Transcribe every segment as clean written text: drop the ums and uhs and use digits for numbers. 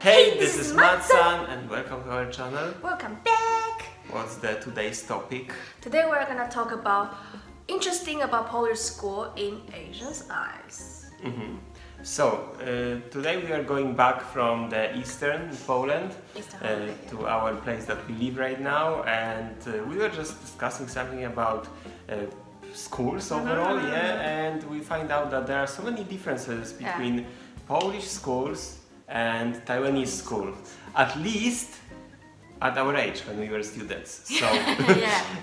Hey, this is Matsan and welcome to our channel. Welcome back! What's today's topic? Today we're gonna talk about interesting about Polish school in Asians' eyes. So, today we are going back from the eastern Poland to our place that we live right now, and we were just discussing something about schools overall, and we find out that there are so many differences between Polish schools and Taiwanese schools, at least at our age when we were students. So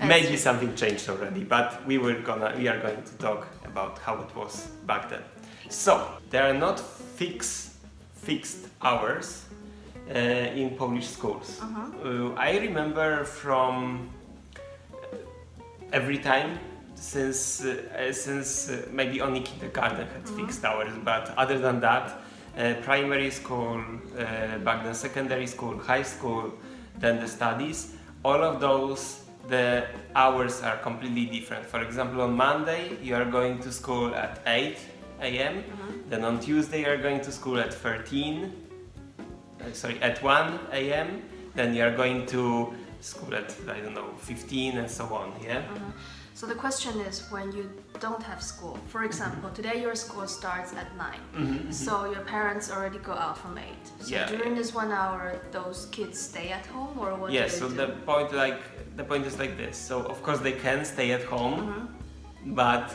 maybe something changed already, but we are going to talk about how it was back then. So there are not fixed hours in Polish schools. I remember from every time since maybe only kindergarten had fixed hours, but other than that, primary school, back then secondary school, high school, then the studies, all of those, the hours are completely different. For example, on Monday you are going to school at 8 a.m. Then on Tuesday you are going to school at 1 a.m. Then you are going to school at, 15 and so on, So the question is, when you don't have school, for example, today your school starts at 9, so your parents already go out from 8. So during this 1 hour, those kids stay at home, or what do they do? The point is like this. So of course they can stay at home, but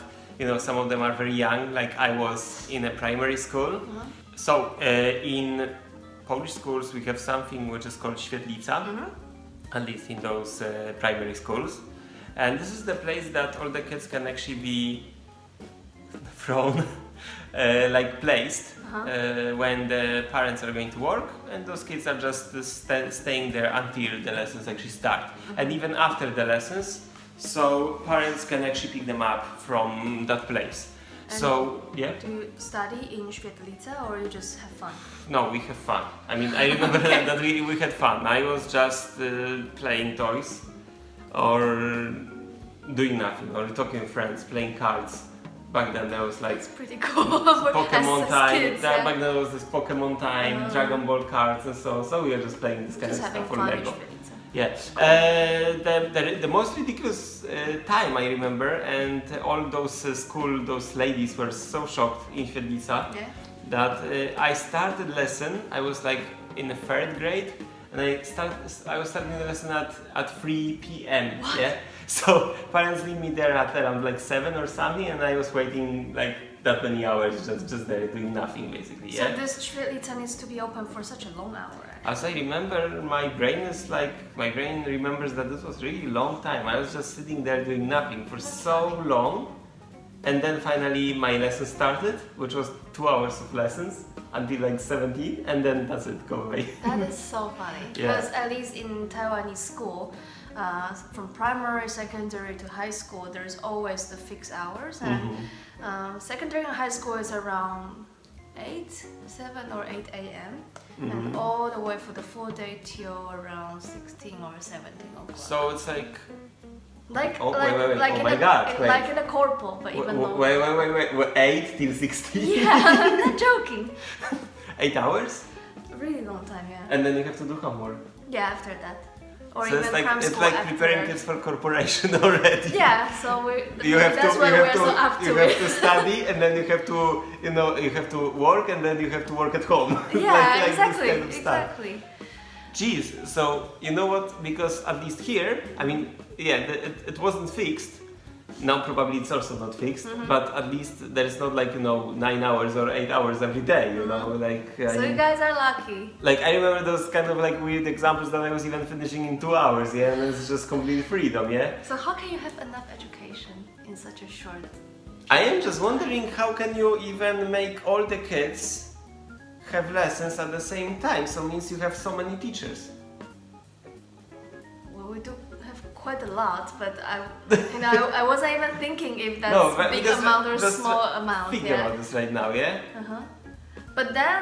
some of them are very young, like I was in a primary school. So in Polish schools we have something which is called świetlica, at least in those primary schools. And this is the place that all the kids can actually be thrown, placed when the parents are going to work, and those kids are just staying there until the lessons actually start. And even after the lessons, so parents can actually pick them up from that place. And do you study in świetlica or you just have fun? No, we have fun. I mean, I remember that we had fun. I was just playing toys, or doing nothing, or talking with friends, playing cards. Back then there was It's pretty cool. Pokemon time. Kids, Back then there was this Pokemon time, Dragon Ball cards and so on. So we were just playing this kind of stuff for Lego. The most ridiculous time I remember, and all those those ladies were so shocked in Świetlica that I started lesson. I was like in the 3rd grade, and I was starting the lesson at 3 p.m. What? So parents leave me there at around like 7 or something, and I was waiting like that many hours just there doing nothing basically. So this świetlica needs to be open for such a long hour. As I remember, my brain remembers that this was really long time. I was just sitting there doing nothing for so long, and then finally my lesson started, which was 2 hours of lessons until like 17, and then that's it, go away. That is so funny, because at least in Taiwanese school, from primary, secondary to high school, there's always the fixed hours, and secondary and high school is around 7 or 8 a.m. and all the way for the full day till around 16 or 17 o'clock. So it's like like in a corporal, but even longer. Wait, 8 till 16? Yeah, I'm not joking. 8 hours? A really long time, And then you have to do homework. Yeah, after that. Or so even it's like preparing kids for corporation already. Yeah, so you have to study, and then you have to you have to work, and then you have to work at home. Yeah, exactly. This kind of stuff. Geez, so you know what? Because at least here, I mean, it wasn't fixed. Now probably it's also not fixed, but at least there is not 9 hours or 8 hours every day, So you guys are lucky. I remember those kind of weird examples that I was even finishing in 2 hours, and it's just complete freedom, So how can you have enough education in such a short? I am just wondering, how can you even make all the kids have lessons at the same time? So it means you have so many teachers. Well, we do have quite a lot, but I wasn't even thinking if that's a big amount or small amount. Think about this right now, But then,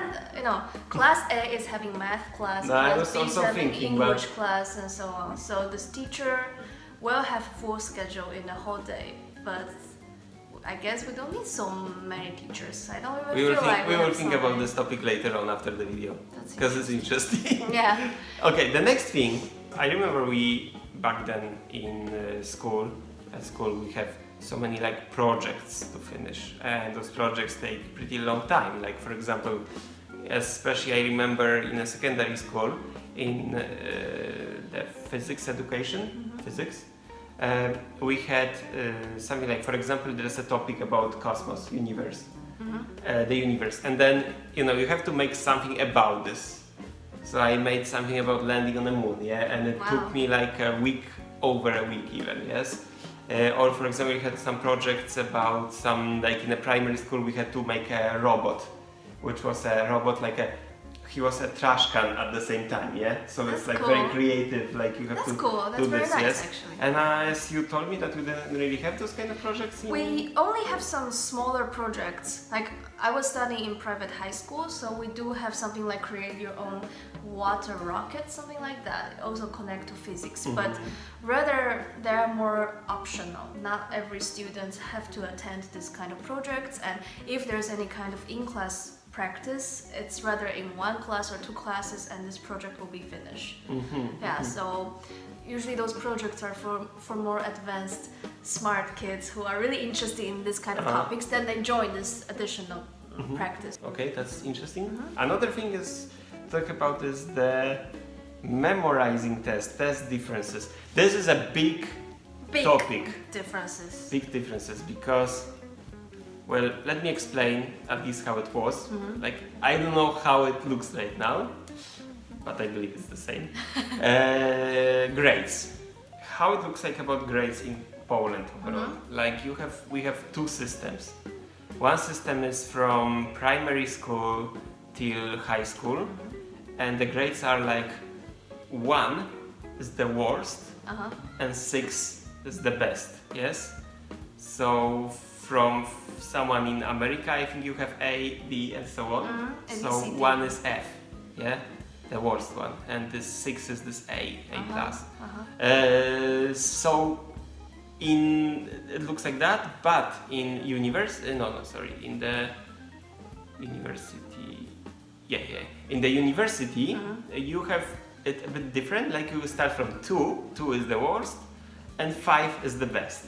class A is having math class, class B is having English class, and so on. So this teacher will have full schedule in the whole day, but I guess we don't need so many teachers. I don't even We will feel think, like we will have think so about many. this topic later on after the video, That's because it's interesting. Yeah. Okay, the next thing, I remember we back then in school, at school we have so many like projects to finish, and those projects take pretty long time. Like for example, especially I remember in a secondary school in the physics education, physics, we had something like, for example, there's a topic about cosmos, universe, the universe, and then you have to make something about this. So I made something about landing on the moon, yeah, and it took me like over a week even, yes. Or for example, we had some projects about like in a primary school we had to make a robot, which was a robot like he was a trash can at the same time, yeah? So That's it's like cool. very creative, like you have That's to cool. That's do very this, nice, yes? actually. And as you told me that we didn't really have those kind of projects We only have some smaller projects. Like I was studying in private high school, so we do have something like create your own water rocket, something like that. Also connect to physics, but rather they are more optional. Not every student have to attend this kind of projects, and if there's any kind of in-class practice, it's rather in one class or two classes, and this project will be finished. So usually those projects are for more advanced, smart kids who are really interested in this kind of topics. Then they join this additional practice. Okay, that's interesting. Another thing is talk about is the memorizing test differences. This is a big topic. Differences. Big differences because, well, let me explain at least how it was. Like, I don't know how it looks right now, but I believe it's the same. Grades. How it looks like about grades in Poland overall. Like we have two systems. One system is from primary school till high school, and the grades are like 1 is the worst, and 6 is the best. Yes. So from someone in America, I think you have A, B, and so on. So 1 is F, yeah, the worst one, and this 6 is this A plus. So it looks like that, but in in the university, in the university, you have it a bit different. Like you start from 2 is the worst, and 5 is the best.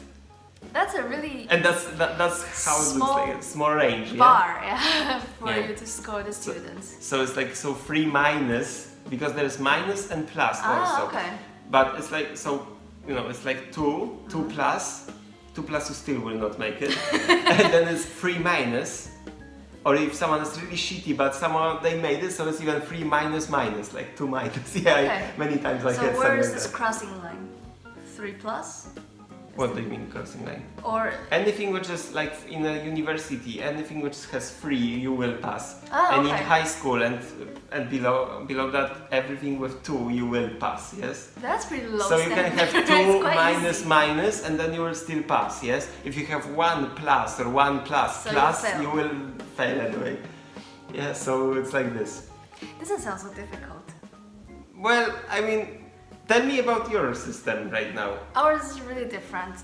That's a really and that's how it looks like. A small range, bar, for you to score the students. So it's like 3 minus, because there's minus and plus also. Okay. But it's like it's like 2 plus you still will not make it, and then it's 3 minus. Or if someone is really shitty, but somehow they made it, so it's even 3 minus, like 2 minus. Many times I had something like that. So where is this crossing line? 3 plus? What do you mean crossing line? Or anything which is like in a university, anything which has 3, you will pass. Oh, and okay. in high school and below that, everything with 2 you will pass. Yes. That's pretty low. So you can have 2 minus, minus, and then you will still pass. Yes. If you have 1 plus or 1 plus so plus, you will fail anyway. Yeah. So it's like this. Doesn't sound so difficult. Well, I mean, tell me about your system right now. Ours is really different.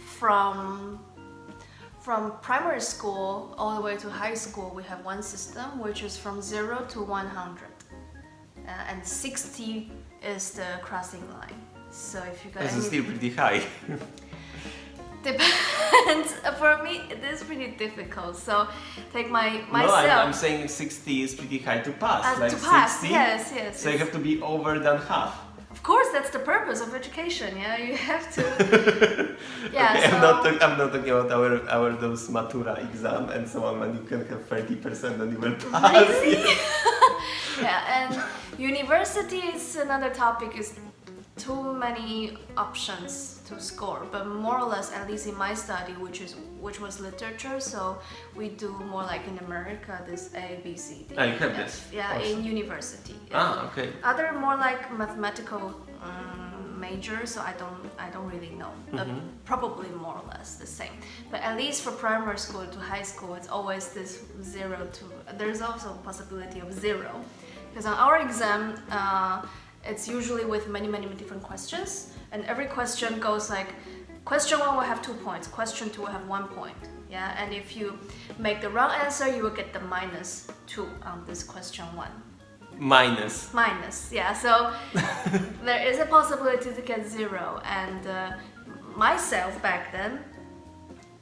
From primary school all the way to high school, we have one system which is from 0 to 100, and 60 is the crossing line. So if you got This is still pretty high. Depends. For me, it is pretty difficult. So take myself. No, I'm saying 60 is pretty high to pass. Like to pass, 60, yes. So you have to be over than half. Of course, that's the purpose of education. Yeah, you have to. Yeah. Okay, so I'm not talking about our those Matura exam and so on, when you can have 30% and you will pass. Really? Yeah, and university is another topic. Is too many options to score, but more or less, at least in my study, which was literature, so we do more like in America, this A, B, C, D. You have this. Yeah, also. in university. Okay. Other more like mathematical major, so I don't really know. Probably more or less the same. But at least for primary school to high school, it's always this 0 to. There's also a possibility of 0, because on our exam. It's usually with many different questions, and every question goes like question 1 will have 2 points, question 2 will have 1 point. Yeah, and if you make the wrong answer, you will get the -2 on this question 1. Minus, yeah. So there is a possibility to get 0. And myself back then,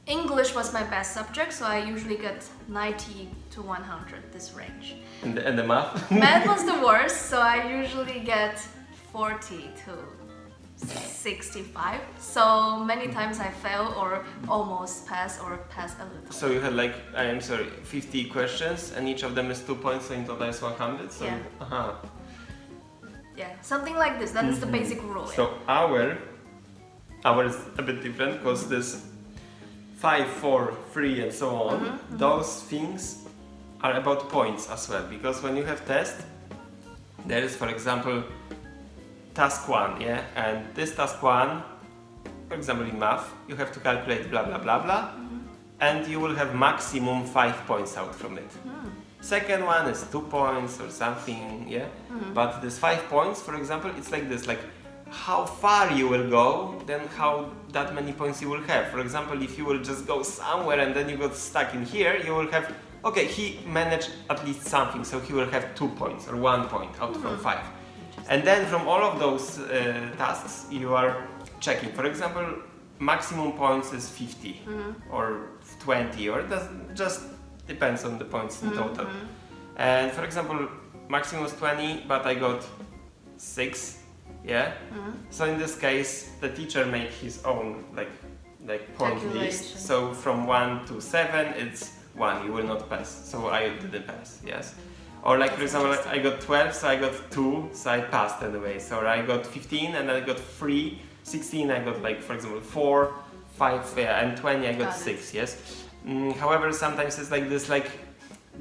English was my best subject, so I usually get 90 to 100, this range. And the math? Math was the worst, so I usually get 40 to 65. So many times I fail or almost pass or pass a little. So you had 50 questions and each of them is 2 points, so in total is 100? So, yeah. Yeah, something like this. That is the basic rule. So our is a bit different because this 5, 4, 3 and so on, those things are about points as well, because when you have test, there is, for example, task 1, yeah, and this task 1, for example in math, you have to calculate blah blah blah blah, and you will have maximum 5 points out from it. Second one is 2 points or something, yeah, but this 5 points, for example, it's like this, like how far you will go, then how that many points you will have. For example, if you will just go somewhere and then you got stuck in here, you will have, okay, he managed at least something, so he will have 2 points or 1 point out from 5. And then from all of those tasks, you are checking. For example, maximum points is 50 or 20, or it just depends on the points in total. And for example, maximum was 20, but I got 6. Yeah. So in this case, the teacher made his own like point list. So from 1 to 7, it's 1. You will not pass. So I didn't pass. Yes. Or like for example, I got 12, so I got 2, so I passed anyway. So I got 15, and I got 3. 16, I got for example 4, 5, and 20, I got 6. Yes. However, sometimes it's like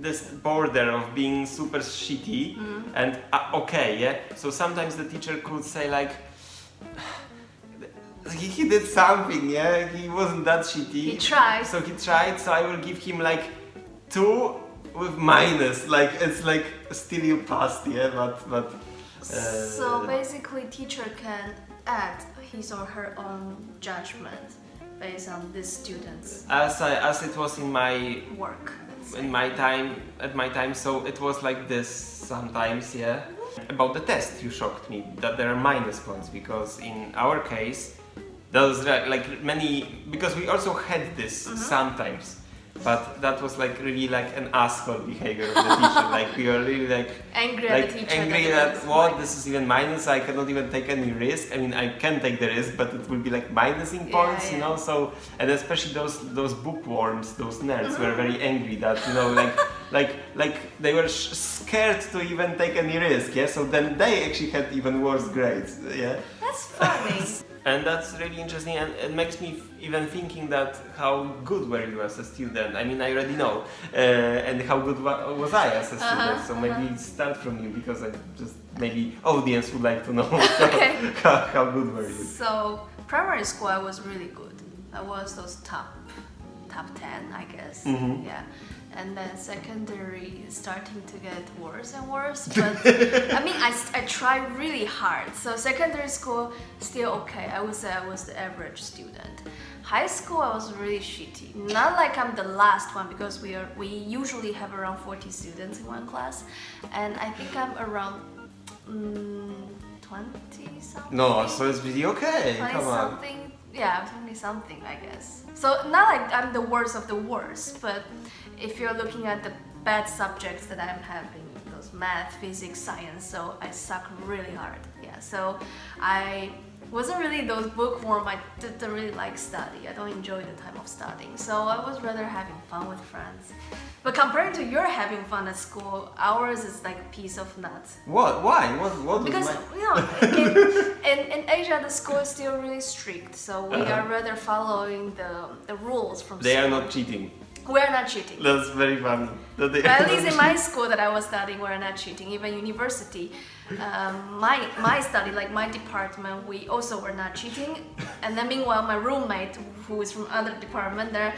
this border of being super shitty and okay, yeah. So sometimes the teacher could say he did something, yeah. He wasn't that shitty. He tried. So he tried. So I will give him 2 with minus. It's still you passed, yeah. But. So basically, teacher can add his or her own judgment based on the students. As it was in my work. At my time, so it was like this sometimes, yeah. About the test, you shocked me that there are minus points, because in our case, those many, because we also had this sometimes, but that was really an asshole behavior of the teacher. We were really angry at the teacher. Angry that what this is even minus. I cannot even take any risk. I mean, I can take the risk, but it will be minusing points, you know. So, and especially those bookworms, those nerds were very angry that they were scared to even take any risk. Yeah. So then they actually had even worse grades. Yeah. That's funny. And that's really interesting, and it makes me even thinking that how good were you as a student. I mean, I already know, and how good was I as a student. So maybe start from you, because I just maybe audience would like to know how good were you. So primary school, I was really good. I was those top 10, I guess. Yeah. And then secondary starting to get worse and worse, but I mean, I tried really hard. So secondary school still okay. I would say I was the average student. High school, I was really shitty. Not like I'm the last one, because we usually have around 40 students in one class, and I think I'm around 20 something. No, so it's really okay. 20 Come on. something. Yeah, 20 something, I guess. So not like I'm the worst of the worst, but if you're looking at the bad subjects that I'm having, those math, physics, science, so I suck really hard. Yeah, so I wasn't really those bookworm. I didn't really like study. I don't enjoy the time of studying, so I was rather having fun with friends. But comparing to your having fun at school, ours is like a piece of nuts. What? Why? What? Because in Asia, the school is still really strict, so we are rather following the rules from school. They are not cheating. We're not cheating. That's very funny. At least in my school that I was studying, we're not cheating. Even university, my study, my department, we also were not cheating. And then meanwhile, my roommate, who is from other department, they're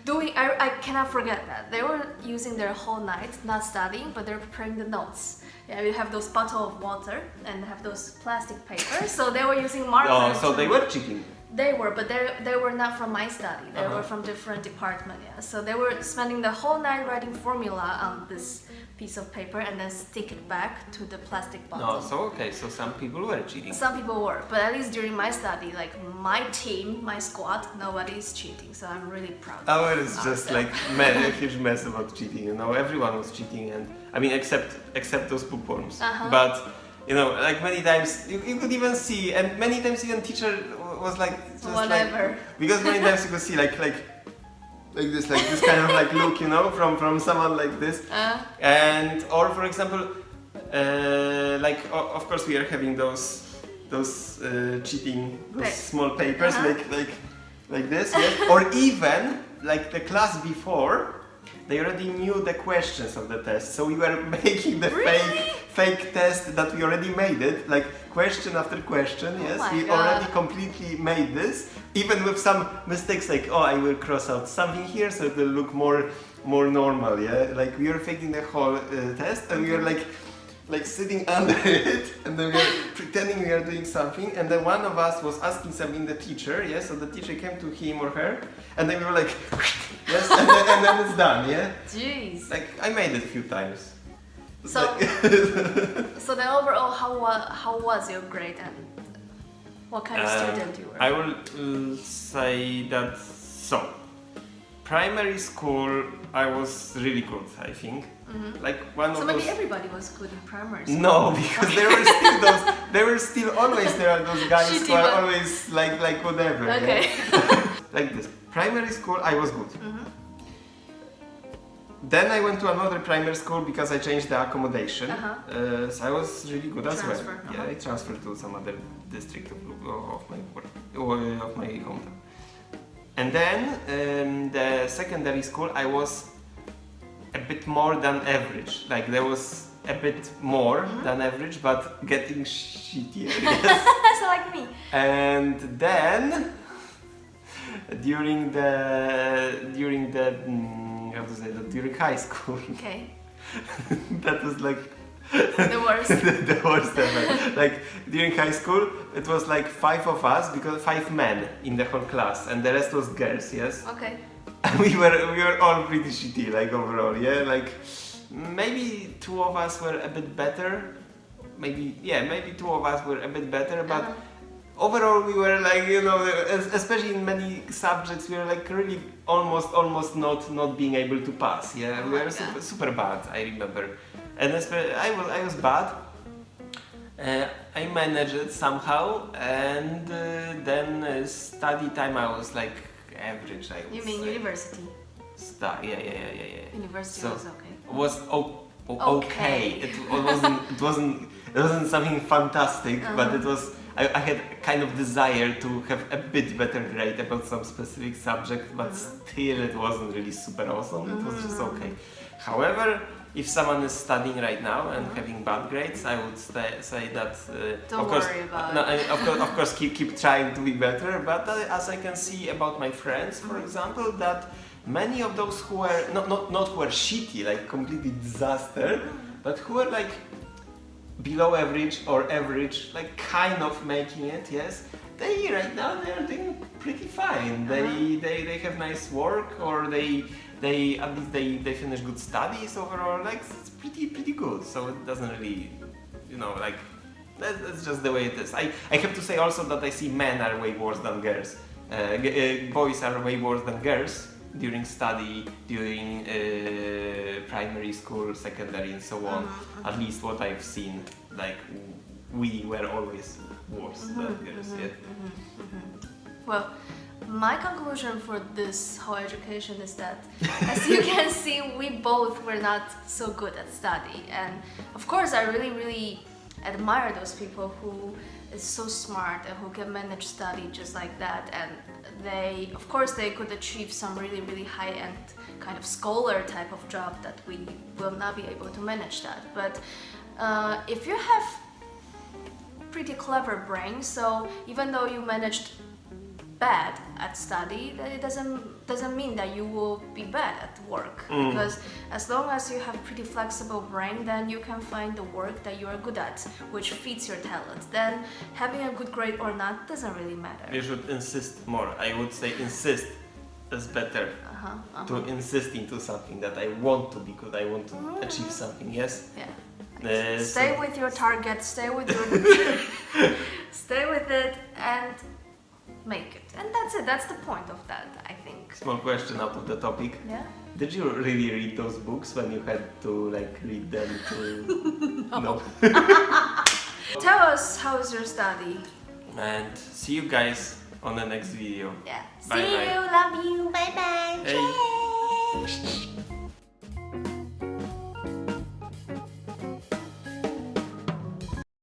doing. I cannot forget that they were using their whole night not studying, but they're preparing the notes. Yeah, we have those bottle of water and have those plastic papers. So they were using markers. Oh, so they were cheating. They were, but they were not from my study. They were from different department. Yeah, so they were spending the whole night writing formula on this piece of paper and then stick it back to the plastic bottle. So some people were cheating. Some people were, but at least during my study, like my team, my squad, nobody is cheating. So I'm really proud. Our is just like a huge mess about cheating. You know, everyone was cheating, and I mean, except those bookworms. But you know, like many times you could even see, and many times even teacher was like just whatever. Because many times you could see like this kind of like look, you know, from someone like this, and or for example, like of course we are having those cheating small papers like this, yes? Or even like the class before. They already knew the questions of the test, so we were making the fake test that we already made it, like question after question. Yes, we already completely made this, even with some mistakes, like I will cross out something here so it will look more normal. Yeah, like we were faking the whole test, and we were like sitting under it, and then we were pretending we are doing something, and then one of us was asking something the teacher, yes, so the teacher came to him or her, and then we were like, yes, and then it's done, yeah? Jeez. Like, I made it a few times. So, so then overall, how was your grade, and what kind of student you were? I will say that, primary school, I was really good, I think. Like one so of maybe those... everybody was good in primary school. No, because there were still always those guys who are always like whatever. Okay. Yeah? Like this. Primary school, I was good. Then I went to another primary school because I changed the accommodation. So I was really good as well. Yeah, I transferred to some other district of my hometown. And then the secondary school, I was a bit more than average. Like there was a bit more than average, but getting shittier. So like me. And then during high school. Okay. That was like the worst. the worst ever. Like during high school, it was like 5 of us, because 5 men in the whole class, and the rest was girls. Yes. Okay. we were all pretty shitty, like overall, yeah. Like maybe 2 of us were a bit better. Maybe 2 of us were a bit better, but overall we were like, you know, especially in many subjects, we were like really almost not being able to pass. Yeah, we were super bad. I remember, and I was bad. I managed it somehow, and then study time I was like average. You mean university? Yeah. University was okay. Was okay. It wasn't something fantastic, but it was. I had kind of desire to have a bit better grade about some specific subject, but still it wasn't really super awesome. It was just okay. However, if someone is studying right now and having bad grades, I would say that don't worry about it. Of course, keep trying to be better. But as I can see about my friends, for example, that many of those who were not who were shitty, like completely disaster, but who were like below average or average, like kind of making it, yes, they right now they are doing pretty fine. They have nice work, or they at least they finish good studies overall. Like it's pretty good. So it doesn't really, you know, like that's just the way it is. I have to say also that I see men are way worse than girls. Boys are way worse than girls during study, during primary school, secondary, and so on. At least what I've seen, like we were always worse than girls. Well, my conclusion for this whole education is that, as you can see, we both were not so good at study. And of course, I really admire those people who is so smart and who can manage study just like that. And they, of course, they could achieve some really high-end kind of scholar type of job that we will not be able to manage that. But if you have pretty clever brain, so even though you managed bad at study, that it doesn't mean that you will be bad at work. Because as long as you have pretty flexible brain, then you can find the work that you are good at, which fits your talent. Then having a good grade or not doesn't really matter. You should insist more. I would say insist is better. To insist into something that I want to be good, I want to achieve something, yes? Yeah. Stay with your target, stay with your stay with it and make it. And that's it, that's the point of that, I think. Small question out of the topic. Yeah? Did you really read those books when you had to read them to... No. Tell us how's your study. And see you guys on the next video. Yeah. Bye See bye. you, love you, bye bye. Hey.